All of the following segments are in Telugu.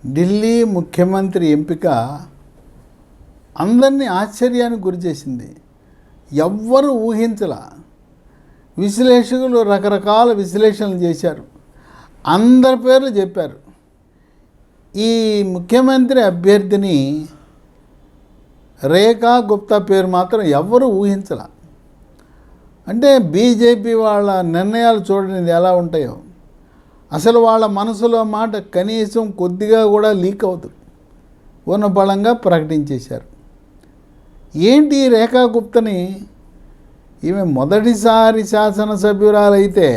ఢిల్లీ ముఖ్యమంత్రి ఎంపిక అందరినీ ఆశ్చర్యానికి గురిచేసింది. ఎవ్వరూ ఊహించలా. విశ్లేషకులు రకరకాల విశ్లేషణలు చేశారు, అందరి పేర్లు చెప్పారు. ఈ ముఖ్యమంత్రి అభ్యర్థిని రేఖా గుప్తా పేరు మాత్రం ఎవ్వరూ ఊహించలా. అంటే బీజేపీ వాళ్ళ నిర్ణయాలు చూడండి ఎలా ఉంటాయో. అసలు వాళ్ళ మనసులో మాట కనీసం కొద్దిగా కూడా లీక్ అవుతుంది, ఉన్న బలంగా ప్రకటించేశారు. ఏంటి రేఖా గుప్తని, ఈమె మొదటిసారి శాసనసభ్యురాలైతే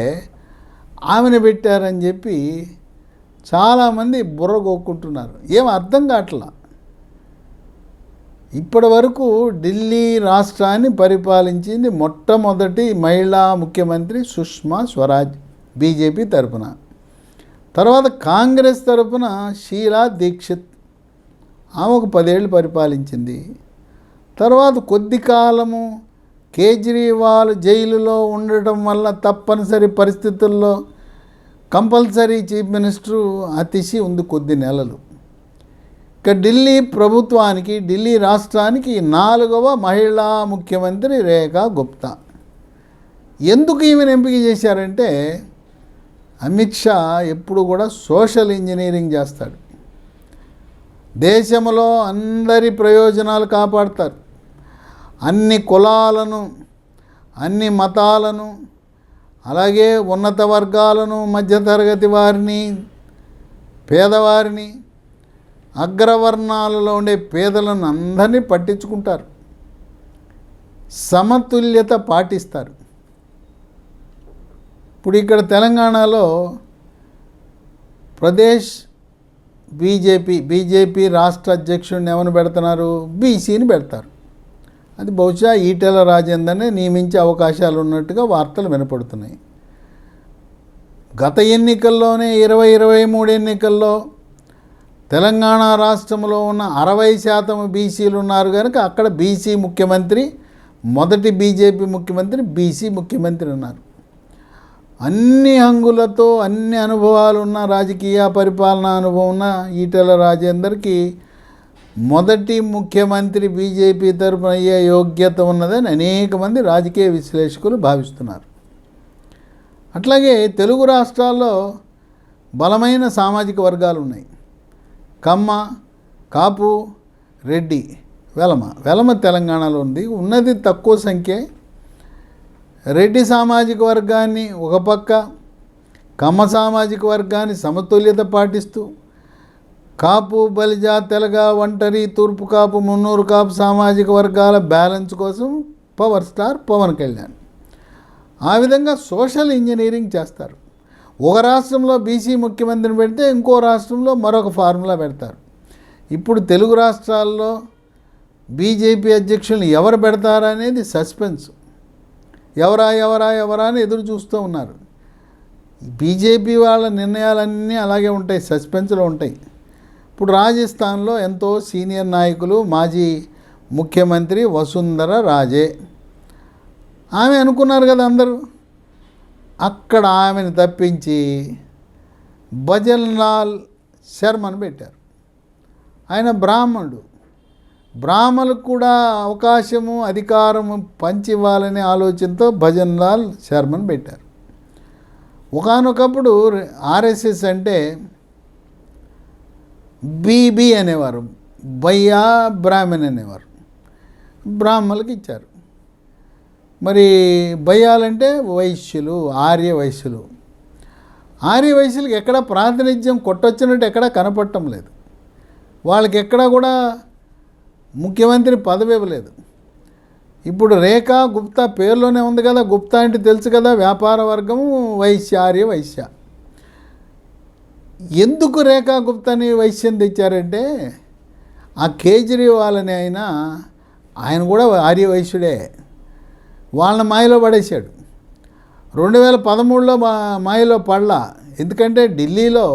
ఆమెను పెట్టారని చెప్పి చాలామంది బుర్ర గోక్కుంటున్నారు. ఏం అర్థం కావట్లా. ఇప్పటి వరకు ఢిల్లీ రాష్ట్రాన్ని పరిపాలించింది మొట్టమొదటి మహిళా ముఖ్యమంత్రి సుష్మా స్వరాజ్ బీజేపీ తరపున. తర్వాత కాంగ్రెస్ తరపున షీలా దీక్షిత్, ఆమె ఒక 10 ఏళ్ళు పరిపాలించింది. తర్వాత కొద్ది కాలము కేజ్రీవాల్ జైలులో ఉండటం వల్ల తప్పనిసరి పరిస్థితుల్లో కంపల్సరీ చీఫ్ మినిస్టరు అతిశి ఉంది కొద్ది నెలలు. ఇక ఢిల్లీ ప్రభుత్వానికి, ఢిల్లీ రాష్ట్రానికి 4వ మహిళా ముఖ్యమంత్రి రేఖా గుప్తా. ఎందుకు ఈమెను ఎంపిక చేశారంటే, అమిత్ షా ఎప్పుడు కూడా సోషల్ ఇంజనీరింగ్ చేస్తాడు. దేశంలో అందరి ప్రయోజనాలు కాపాడతారు. అన్ని కులాలను, అన్ని మతాలను, అలాగే ఉన్నత వర్గాలను, మధ్యతరగతి వారిని, పేదవారిని, అగ్రవర్ణాలలో ఉండే పేదలను అందరినీ పట్టించుకుంటారు. సమతుల్యత పాటిస్తారు. ఇప్పుడు ఇక్కడ తెలంగాణలో ప్రదేశ్ బీజేపీ రాష్ట్ర అధ్యక్షుడిని ఎవరిని పెడుతున్నారు? బీసీని పెడతారు. అది బహుశా ఈటెల రాజేందర్ని నియమించే అవకాశాలు ఉన్నట్టుగా వార్తలు వినపడుతున్నాయి. గత ఎన్నికల్లోనే 2023 ఎన్నికల్లో తెలంగాణ రాష్ట్రంలో ఉన్న 60% బీసీలు ఉన్నారు కనుక అక్కడ బీసీ ముఖ్యమంత్రి, మొదటి బీజేపీ ముఖ్యమంత్రి బీసీ ముఖ్యమంత్రి ఉన్నారు. అన్ని హంగులతో, అన్ని అనుభవాలు ఉన్న, రాజకీయ పరిపాలనా అనుభవం ఉన్న ఈటెల రాజేందర్కి మొదటి ముఖ్యమంత్రి బీజేపీ తరపున అయ్యే యోగ్యత ఉన్నదని అనేక మంది రాజకీయ విశ్లేషకులు భావిస్తున్నారు. అట్లాగే తెలుగు రాష్ట్రాల్లో బలమైన సామాజిక వర్గాలు ఉన్నాయి. కమ్మ, కాపు, రెడ్డి, వెలమ తెలంగాణలో ఉంది. ఉన్నది తక్కువ సంఖ్యే. రెడ్డి సామాజిక వర్గాన్ని ఒక పక్క, కమ్మ సామాజిక వర్గాన్ని సమతుల్యత పాటిస్తూ, కాపు, బలిజ, తెలగ, ఒంటరి, తూర్పు కాపు, మున్నూరు కాపు సామాజిక వర్గాల బ్యాలెన్స్ కోసం పవర్ స్టార్ పవన్ కళ్యాణ్. ఆ విధంగా సోషల్ ఇంజనీరింగ్ చేస్తారు. ఒక రాష్ట్రంలో బీసీ ముఖ్యమంత్రిని పెడితే ఇంకో రాష్ట్రంలో మరొక ఫార్ములా పెడతారు. ఇప్పుడు తెలుగు రాష్ట్రాల్లో బీజేపీ అధ్యక్షులను ఎవరు పెడతారా అనేది సస్పెన్స్. ఎవరా అని ఎదురు చూస్తూ ఉన్నారు. బీజేపీ వాళ్ళ నిర్ణయాలన్నీ అలాగే ఉంటాయి, సస్పెన్స్లో ఉంటాయి. ఇప్పుడు రాజస్థాన్లో ఎంతో సీనియర్ నాయకులు, మాజీ ముఖ్యమంత్రి వసుంధర రాజే, ఆమె అనుకున్నారు కదా అందరూ. అక్కడ ఆమెను తప్పించి భజన్ లాల్ శర్మను పెట్టారు. ఆయన బ్రాహ్మణులకు కూడా అవకాశము, అధికారము పంచివ్వాలనే ఆలోచనతో భజన్ లాల్ శర్మను పెట్టారు. ఒకానొకప్పుడు ఆర్ఎస్ఎస్ అంటే బీబీ అనేవారు, బయ్యా బ్రాహ్మణ్ అనేవారు. బ్రాహ్మణులకు ఇచ్చారు. మరి బయ్యాలంటే వైశ్యులు, ఆర్య వైశ్యులకు ఎక్కడ ప్రాతినిధ్యం కొట్టొచ్చినట్టు ఎక్కడా కనపడటం లేదు. వాళ్ళకి ఎక్కడా కూడా ముఖ్యమంత్రి పదవి ఇవ్వలేదు. ఇప్పుడు రేఖా గుప్తా పేరులోనే ఉంది కదా, గుప్తా అంటే తెలుసు కదా, వ్యాపార వర్గము, ఆర్య వైశ్య. ఎందుకు రేఖా గుప్తాని వైశ్యం తెచ్చారంటే, ఆ కేజ్రీవాల్ అని ఆయన కూడా ఆర్య వైశ్యుడే. వాళ్ళని మాయలో పడేశాడు. 2013లో మాయలో పడలా. ఎందుకంటే ఢిల్లీలో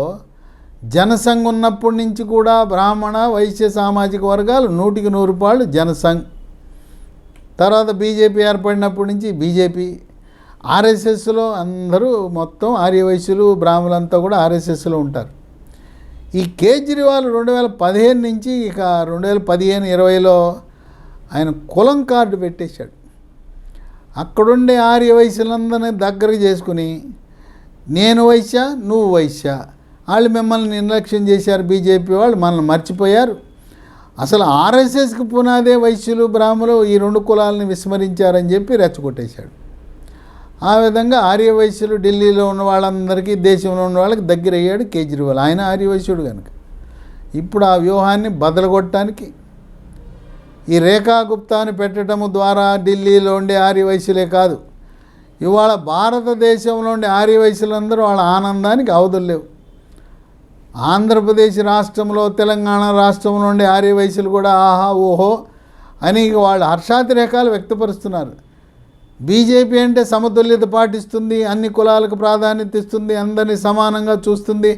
జనసంఘ్ ఉన్నప్పటి నుంచి కూడా బ్రాహ్మణ, వైశ్య సామాజిక వర్గాలు 100కి 100 జనసంఘ్. తర్వాత బీజేపీ ఏర్పడినప్పటి నుంచి బీజేపీ, ఆర్ఎస్ఎస్లో అందరూ మొత్తం ఆర్యవైశ్యులు, బ్రాహ్మణులంతా కూడా ఆర్ఎస్ఎస్లో ఉంటారు. ఈ కేజ్రీవాల్ 2015 నుంచి ఇక 2015-20లో ఆయన కులం కార్డు పెట్టేశాడు. అక్కడుండే ఆర్య వైశ్యులందరినీ దగ్గరకు చేసుకుని నేను వైశ్య నువ్వు వైశ్య, వాళ్ళు మిమ్మల్ని నిర్లక్ష్యం చేశారు, బీజేపీ వాళ్ళు మనల్ని మర్చిపోయారు, అసలు ఆర్ఎస్ఎస్కి పునాదే వైశ్యులు బ్రాహ్మణులు ఈ రెండు కులాలని విస్మరించారని చెప్పి రెచ్చగొట్టేశాడు. ఆ విధంగా ఆర్య వైశ్యులు ఢిల్లీలో ఉన్న వాళ్ళందరికీ దేశంలో ఉన్న వాళ్ళకి దగ్గర అయ్యాడు కేజ్రీవాల్. ఆయన ఆర్య వైశ్యుడు కనుక ఇప్పుడు ఆ వ్యూహాన్ని బదలగొట్టడానికి ఈ రేఖా గుప్తాని పెట్టడం ద్వారా ఢిల్లీలో ఉండే ఆర్య వైశ్యులే కాదు, ఇవాళ భారతదేశంలో ఉండే ఆర్య వైశ్యులందరూ వాళ్ళ ఆనందానికి అవధులు లేవు. ఆంధ్రప్రదేశ్ రాష్ట్రంలో తెలంగాణ రాష్ట్రంలో ఉండే ఆర్య వైశ్యులు కూడా ఆహా ఓహో అని వాళ్ళు హర్షాతిరేకాలు వ్యక్తపరుస్తున్నారు. బీజేపీ అంటే సమతుల్యత పాటిస్తుంది, అన్ని కులాలకు ప్రాధాన్యత ఇస్తుంది, అందరినీ సమానంగా చూస్తుంది,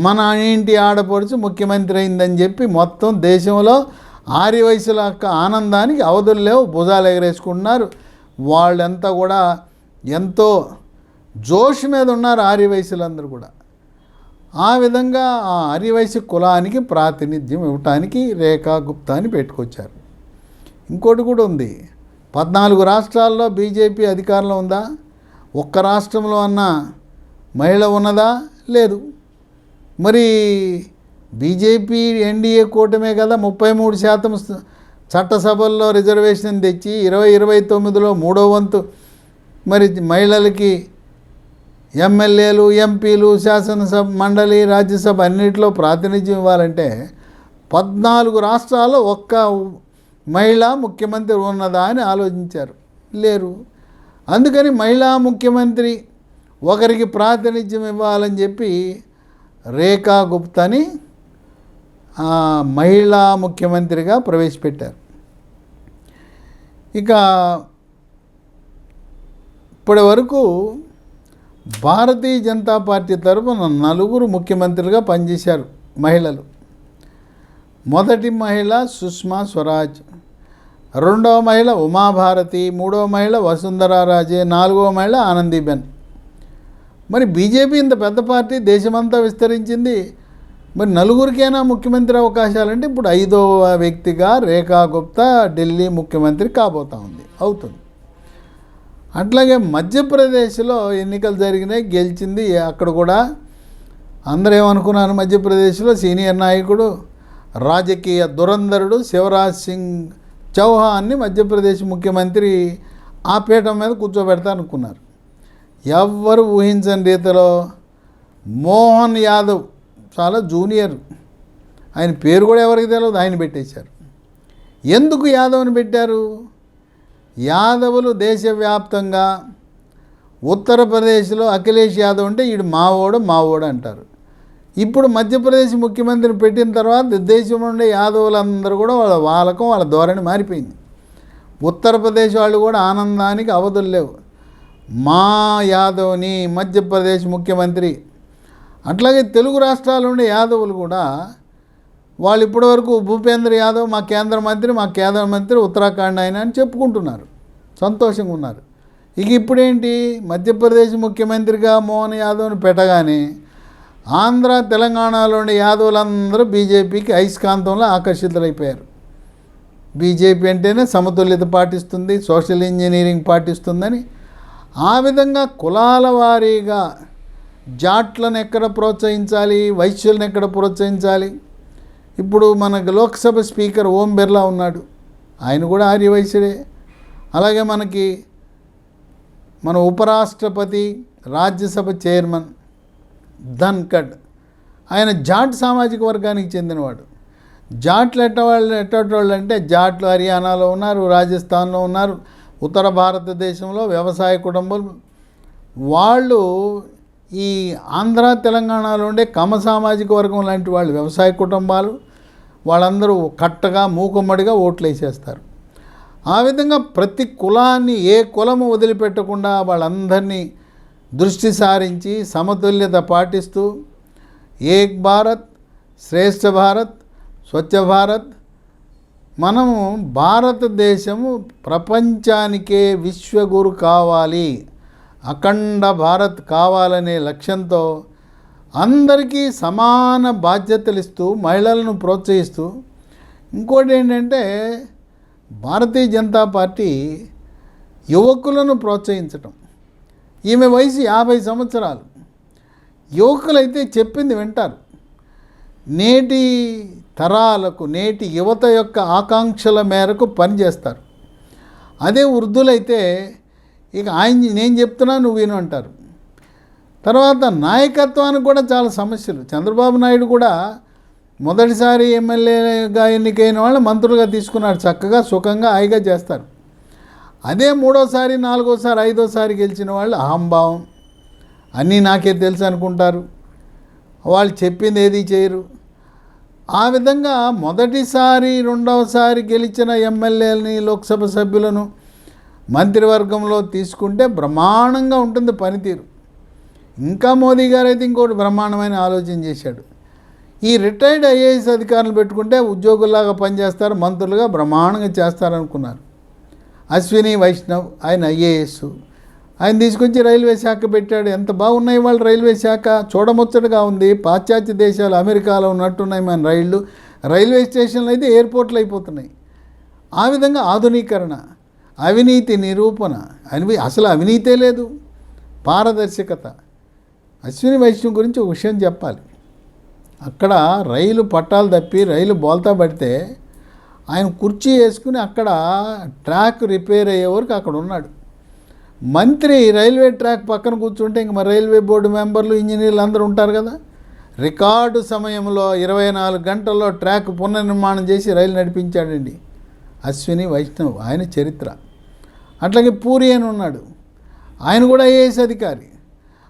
మన ఇంటి ఆడపడుచు ముఖ్యమంత్రి అయిందని చెప్పి మొత్తం దేశంలో ఆర్య వైశ్యుల యొక్క ఆనందానికి అవధులు లేవు, భుజాలు ఎగరేసుకుంటున్నారు. వాళ్ళంతా కూడా ఎంతో జోష్ మీద ఉన్నారు ఆర్య వైశ్యులందరూ కూడా. ఆ విధంగా ఆ ఆర్య వైశ్య కులానికి ప్రాతినిధ్యం ఇవ్వటానికి రేఖా గుప్తాని పెట్టుకొచ్చారు. ఇంకోటి కూడా ఉంది, 14 రాష్ట్రాల్లో బీజేపీ అధికారంలో ఉందా? ఒక్క రాష్ట్రంలో అన్న మహిళ ఉన్నదా? లేదు. మరి బీజేపీ ఎన్డీఏ కూటమే కదా 33% చట్టసభల్లో రిజర్వేషన్ తెచ్చి 2029లో 3వ వంతు మరి మహిళలకి ఎమ్మెల్యేలు, ఎంపీలు, శాసనసభ మండలి, రాజ్యసభ అన్నింటిలో ప్రాతినిధ్యం ఇవ్వాలంటే 14 రాష్ట్రాల్లో ఒక్క మహిళా ముఖ్యమంత్రి ఉన్నదా అని ఆలోచించారు, లేరు. అందుకని మహిళా ముఖ్యమంత్రి ఒకరికి ప్రాతినిధ్యం ఇవ్వాలని చెప్పి రేఖా గుప్తాని మహిళా ముఖ్యమంత్రిగా ప్రవేశపెట్టారు. ఇక ఇప్పటి వరకు భారతీయ జనతా పార్టీ తరఫున 4 ముఖ్యమంత్రులుగా పనిచేశారు మహిళలు. మొదటి మహిళ సుష్మా స్వరాజ్, రెండవ మహిళ ఉమాభారతి, మూడవ మహిళ వసుంధరా రాజే, 4వ మహిళ ఆనందీబెన్. మరి బీజేపీ ఇంత పెద్ద పార్టీ దేశమంతా విస్తరించింది, మరి 4గురికైనా ముఖ్యమంత్రి అవకాశాలంటే ఇప్పుడు 5వ వ్యక్తిగా రేఖా గుప్తా ఢిల్లీ ముఖ్యమంత్రి అవుతుంది. అట్లాగే మధ్యప్రదేశ్లో ఎన్నికలు జరిగినాయి, గెలిచింది. అక్కడ కూడా అందరూ ఏమనుకున్నారు, మధ్యప్రదేశ్లో సీనియర్ నాయకుడు రాజకీయ దురంధరుడు శివరాజ్ సింగ్ చౌహాన్ని మధ్యప్రదేశ్ ముఖ్యమంత్రి ఆ పీఠం మీద కూర్చోబెడతా అనుకున్నారు. ఎవ్వరు ఊహించని రీతిలో మోహన్ యాదవ్, చాలా జూనియర్, ఆయన పేరు కూడా ఎవరికి తెలియదు, ఆయన పెట్టేశారు. ఎందుకు యాదవ్ని పెట్టారు? యాదవులు దేశవ్యాప్తంగా ఉత్తరప్రదేశ్లో అఖిలేష్ యాదవ్ అంటే ఈడు మావోడు అంటారు. ఇప్పుడు మధ్యప్రదేశ్ ముఖ్యమంత్రిని పెట్టిన తర్వాత దేశంలో ఉండే యాదవులందరూ కూడా వాళ్ళ ధోరణి మారిపోయింది. ఉత్తరప్రదేశ్ వాళ్ళు కూడా ఆనందానికి అవధులు లేవు, మా యాదవ్ని మధ్యప్రదేశ్ ముఖ్యమంత్రి. అట్లాగే తెలుగు రాష్ట్రాల ఉండే యాదవులు కూడా వాళ్ళు ఇప్పటివరకు భూపేంద్ర యాదవ్ మా కేంద్ర మంత్రి ఉత్తరాఖండ్ ఆయన అని చెప్పుకుంటున్నారు, సంతోషంగా ఉన్నారు. ఇక ఇప్పుడేంటి, మధ్యప్రదేశ్ ముఖ్యమంత్రిగా మోహన్ యాదవ్ని పెట్టగానే ఆంధ్ర తెలంగాణలో ఉండే యాదవులందరూ బీజేపీకి అయస్కాంతంలో ఆకర్షితులైపోయారు. బీజేపీ అంటేనే సమతుల్యత పాటిస్తుంది, సోషల్ ఇంజనీరింగ్ పాటిస్తుందని. ఆ విధంగా కులాల వారీగా జాట్లను ఎక్కడ ప్రోత్సహించాలి, వైశ్యులను ఎక్కడ ప్రోత్సహించాలి. ఇప్పుడు మనకు లోక్సభ స్పీకర్ ఓం బిర్లా ఉన్నాడు, ఆయన కూడా ఆర్య వైశ్యుడే. అలాగే మన ఉపరాష్ట్రపతి, రాజ్యసభ చైర్మన్ ధన్ఖడ్, ఆయన జాట్ సామాజిక వర్గానికి చెందినవాడు. జాట్లు ఎట్టవాళ్ళు అంటే జాట్లు హర్యానాలో ఉన్నారు, రాజస్థాన్లో ఉన్నారు, ఉత్తర భారతదేశంలో వ్యవసాయ కుటుంబాలు. వాళ్ళు ఈ ఆంధ్ర తెలంగాణలో ఉండే కమ సామాజిక వర్గం లాంటి వాళ్ళు, వ్యవసాయ కుటుంబాలు, వాళ్ళందరూ కట్టగా మూకుమ్మడిగా ఓట్లు వేసేస్తారు. ఆ విధంగా ప్రతి కులాన్ని, ఏ కులము వదిలిపెట్టకుండా వాళ్ళందరినీ దృష్టి సారించి సమతుల్యత పాటిస్తూ ఏక్ భారత్, శ్రేష్ఠ భారత్, స్వచ్ఛ భారత్, మనము భారతదేశము ప్రపంచానికే విశ్వగురు కావాలి, అఖండ భారత్ కావాలనే లక్ష్యంతో అందరికీ సమాన బాధ్యతలు ఇస్తూ మహిళలను ప్రోత్సహిస్తూ, ఇంకోటి ఏంటంటే భారతీయ జనతా పార్టీ యువకులను ప్రోత్సహించటం. ఈమె వయసు 50 సంవత్సరాలు. యువకులైతే చెప్పింది వింటారు. నేటి తరాలకు, నేటి యువత యొక్క ఆకాంక్షల మేరకు పనిచేస్తారు. అదే వృద్ధులైతే ఇక నేను చెప్తున్నా నువ్వు విను అంటారు. తర్వాత నాయకత్వానికి కూడా చాలా సమస్యలు. చంద్రబాబు నాయుడు కూడా మొదటిసారి ఎమ్మెల్యేగా ఎన్నికైన వాళ్ళు మంత్రులుగా తీసుకున్నారు. చక్కగా సుఖంగా హాయిగా చేస్తారు. అదే మూడోసారి, నాలుగోసారి, ఐదోసారి గెలిచిన వాళ్ళు అహంభావం, అన్నీ నాకే తెలుసు అనుకుంటారు. వాళ్ళు చెప్పింది ఏది చేయరు. ఆ విధంగా మొదటిసారి, రెండవసారి గెలిచిన ఎమ్మెల్యేలని, లోక్సభ సభ్యులను మంత్రివర్గంలో తీసుకుంటే బ్రహ్మాండంగా ఉంటుంది పనితీరు. ఇంకా మోదీ గారు అయితే ఇంకోటి బ్రహ్మాండమైన ఆలోచన చేశాడు. ఈ రిటైర్డ్ ఐఏఎస్ అధికారులు పెట్టుకుంటే ఉద్యోగుల్లాగా పనిచేస్తారు, మంత్రులుగా బ్రహ్మాండంగా చేస్తారనుకున్నారు. అశ్విని వైష్ణవ్ ఆయన ఐఏఎస్, ఆయన తీసుకొచ్చి రైల్వే శాఖ పెట్టాడు. ఎంత బాగున్నాయి వాళ్ళు రైల్వే శాఖ, చూడముచ్చటగా ఉంది. పాశ్చాత్య దేశాలు, అమెరికాలో ఉన్నట్టున్నాయి మన రైల్వే స్టేషన్లు అయితే ఎయిర్పోర్ట్లు అయిపోతున్నాయి. ఆ విధంగా ఆధునీకరణ, అవినీతి నిరూపణ, అసలు అవినీతే లేదు, పారదర్శకత. అశ్విని వైష్ణవ్ గురించి ఒక విషయం చెప్పాలి. అక్కడ రైలు పట్టాలు తప్పి రైలు బోల్తా పడితే ఆయన కుర్చీ వేసుకుని అక్కడ ట్రాక్ రిపేర్ అయ్యే వరకు అక్కడ ఉన్నాడు. మంత్రి రైల్వే ట్రాక్ పక్కన కూర్చుంటే ఇంక మరి రైల్వే బోర్డు మెంబర్లు, ఇంజనీర్లు అందరూ ఉంటారు కదా. రికార్డు సమయంలో 24 గంటల్లో ట్రాక్ పునర్నిర్మాణం చేసి రైలు నడిపించాడండి అశ్విని వైష్ణవ్. ఆయన చరిత్ర. అట్లాగే పూరి అని ఉన్నాడు, ఆయన కూడా ఐఏఎస్ అధికారి.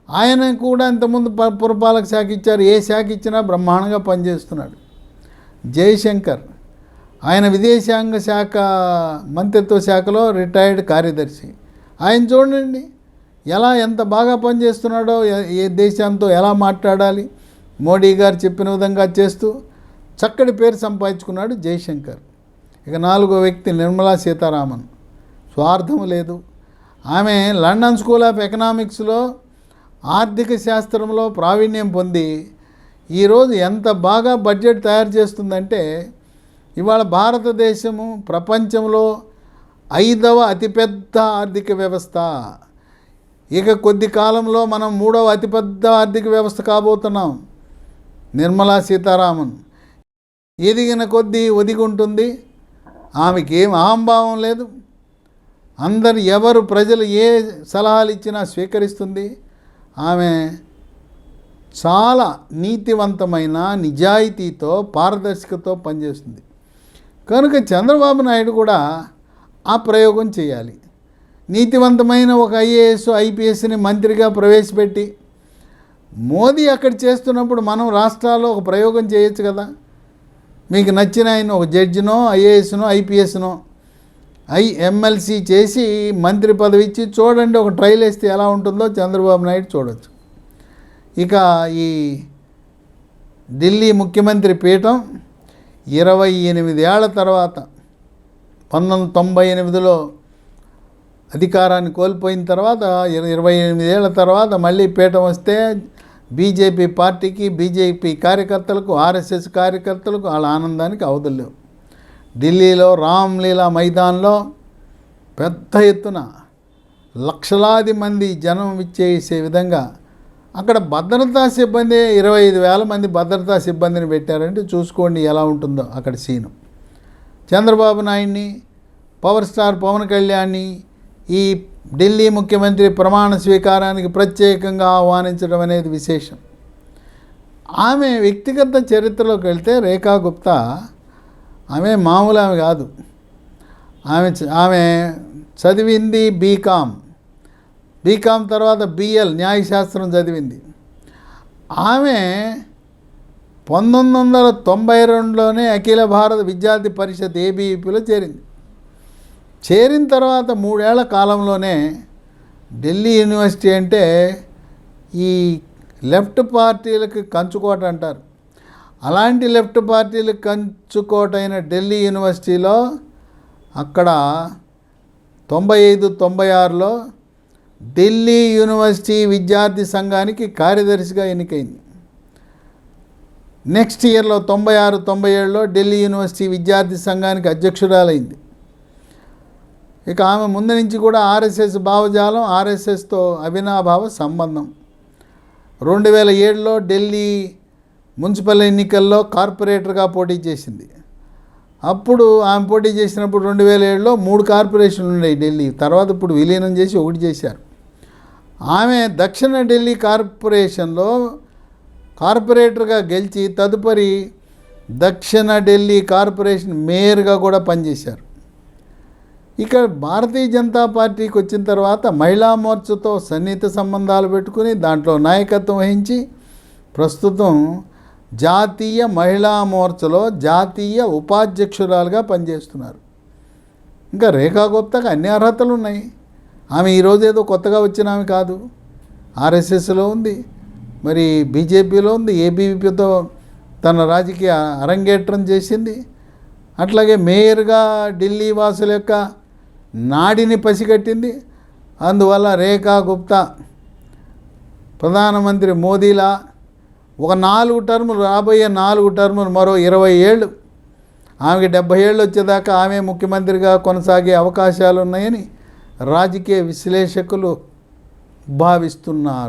ఆయన కూడా ఇంతకుముందు పురపాలక శాఖ ఇచ్చారు. ఏ శాఖ ఇచ్చినా బ్రహ్మాండంగా పనిచేస్తున్నాడు. జయశంకర్ ఆయన విదేశాంగ శాఖ మంత్రిత్వ శాఖలో రిటైర్డ్ కార్యదర్శి. ఆయన చూడండి ఎంత బాగా పనిచేస్తున్నాడో, ఏ దేశంతో ఎలా మాట్లాడాలి మోడీ గారు చెప్పిన విధంగా చేస్తూ చక్కటి పేరు సంపాదించుకున్నాడు జయశంకర్. ఇక 4వ వ్యక్తి నిర్మలా సీతారామన్. స్వార్థం లేదు. ఆమె లండన్ స్కూల్ ఆఫ్ ఎకనామిక్స్లో ఆర్థిక శాస్త్రంలో ప్రావీణ్యం పొంది ఈరోజు ఎంత బాగా బడ్జెట్ తయారు చేస్తుందంటే, ఇవాళ భారతదేశము ప్రపంచంలో 5వ అతిపెద్ద ఆర్థిక వ్యవస్థ. ఇక కొద్ది కాలంలో మనం 3వ అతిపెద్ద ఆర్థిక వ్యవస్థ కాబోతున్నాం. నిర్మలా సీతారామన్ ఎదిగిన కొద్దీ ఒదిగి ఉంటుంది. ఆమెకి ఏం అహంభావం లేదు. ఎవరు ప్రజలు ఏ సలహాలు ఇచ్చినా స్వీకరిస్తుంది. ఆమె చాలా నీతివంతమైన, నిజాయితీతో, పారదర్శకతో పనిచేస్తుంది. కనుక చంద్రబాబు నాయుడు కూడా ఆ ప్రయోగం చేయాలి. నీతివంతమైన ఒక ఐఏఎస్, ఐపీఎస్ని మంత్రిగా ప్రవేశపెట్టి, మోదీ అక్కడ చేస్తున్నప్పుడు మనం రాష్ట్రాల్లో ఒక ప్రయోగం చేయొచ్చు కదా. మీకు నచ్చిన ఆయన ఒక జడ్జినో, ఐఏఎస్నో, ఐపీఎస్నో ఎమ్మెల్సీ చేసి మంత్రి పదవి ఇచ్చి చూడండి, ఒక ట్రైల్ వేస్తే ఎలా ఉంటుందో చంద్రబాబు నాయుడు చూడవచ్చు. ఇక ఈ ఢిల్లీ ముఖ్యమంత్రి పీఠం 28 ఏళ్ల తర్వాత 1998లో అధికారాన్ని కోల్పోయిన తర్వాత 28 ఏళ్ల తర్వాత మళ్ళీ పీఠం వస్తే బీజేపీ పార్టీకి, బీజేపీ కార్యకర్తలకు, ఆర్ఎస్ఎస్ కార్యకర్తలకు వాళ్ళ ఆనందానికి అవధులేవు. ఢిల్లీలో రామ్లీలా మైదాన్లో పెద్ద ఎత్తున లక్షలాది మంది జనం విచ్చేసే విధంగా అక్కడ భద్రతా సిబ్బంది 25,000 మంది భద్రతా సిబ్బందిని పెట్టారంటే చూసుకోండి ఎలా ఉంటుందో అక్కడ సీను. చంద్రబాబు నాయుడిని, పవర్ స్టార్ పవన్ కళ్యాణ్ని ఈ ఢిల్లీ ముఖ్యమంత్రి ప్రమాణ స్వీకారానికి ప్రత్యేకంగా ఆహ్వానించడం అనేది విశేషం. ఆమె వ్యక్తిగత చరిత్రలోకి వెళ్తే రేఖా గుప్తా ఆమె మామూలు ఆమె కాదు. ఆమె చదివింది బీకామ్ తర్వాత బిఎల్ న్యాయశాస్త్రం చదివింది. ఆమె 1992లోనే అఖిల భారత విద్యార్థి పరిషత్ ఏబీవీపీలో చేరిన తర్వాత 3 ఏళ్ల కాలంలోనే ఢిల్లీ యూనివర్సిటీ అంటే ఈ లెఫ్ట్ పార్టీలకు కంచుకోట అంటారు. అలాంటి లెఫ్ట్ పార్టీలకు కంచుకోటైన ఢిల్లీ యూనివర్సిటీలో అక్కడ 95-96లో ఢిల్లీ యూనివర్సిటీ విద్యార్థి సంఘానికి కార్యదర్శిగా ఎన్నికైంది. నెక్స్ట్ ఇయర్లో 96, 97లో ఢిల్లీ యూనివర్సిటీ విద్యార్థి సంఘానికి అధ్యక్షురాలైంది. ఇక ఆమె ముందు నుంచి కూడా ఆర్ఎస్ఎస్ భావజాలం, ఆర్ఎస్ఎస్తో అవినాభావ సంబంధం. 2007లో ఢిల్లీ మున్సిపల్ ఎన్నికల్లో కార్పొరేటర్గా పోటీ చేసింది. అప్పుడు ఆమె పోటీ చేసినప్పుడు 2007లో 3 కార్పొరేషన్లు ఉన్నాయి ఢిల్లీ. తర్వాత ఇప్పుడు విలీనం చేసి 1 చేశారు. ఆమె దక్షిణ ఢిల్లీ కార్పొరేషన్లో కార్పొరేటర్గా గెలిచి తదుపరి దక్షిణ ఢిల్లీ కార్పొరేషన్ మేయర్గా కూడా పనిచేశారు. ఇక భారతీయ జనతా పార్టీకి వచ్చిన తర్వాత మహిళా మోర్చాతో సన్నిహిత సంబంధాలు పెట్టుకుని దాంట్లో నాయకత్వం వహించి ప్రస్తుతం జాతీయ మహిళా మోర్చాలో జాతీయ ఉపాధ్యక్షురాలుగా పనిచేస్తున్నారు. ఇంకా రేఖా గుప్తాకి అన్ని అర్హతలు ఉన్నాయి. ఆమె ఈరోజు ఏదో కొత్తగా వచ్చిన ఆమె కాదు. ఆర్ఎస్ఎస్లో ఉంది, మరి బీజేపీలో ఉంది, ఏబీవీపీతో తన రాజకీయ అరంగేట్రం చేసింది. అట్లాగే మేయర్గా ఢిల్లీ వాసుల యొక్క నాడిని పసిగట్టింది. అందువల్ల రేఖా గుప్తా ప్రధానమంత్రి మోదీలా ఒక 4 టర్ములు, రాబోయే 4 టర్ములు, మరో 20 ఏళ్ళు, ఆమెకి 70 ఏళ్ళు వచ్చేదాకా ఆమె ముఖ్యమంత్రిగా కొనసాగే అవకాశాలు ఉన్నాయని రాజకీయ విశ్లేషకులు భావిస్తున్నారు.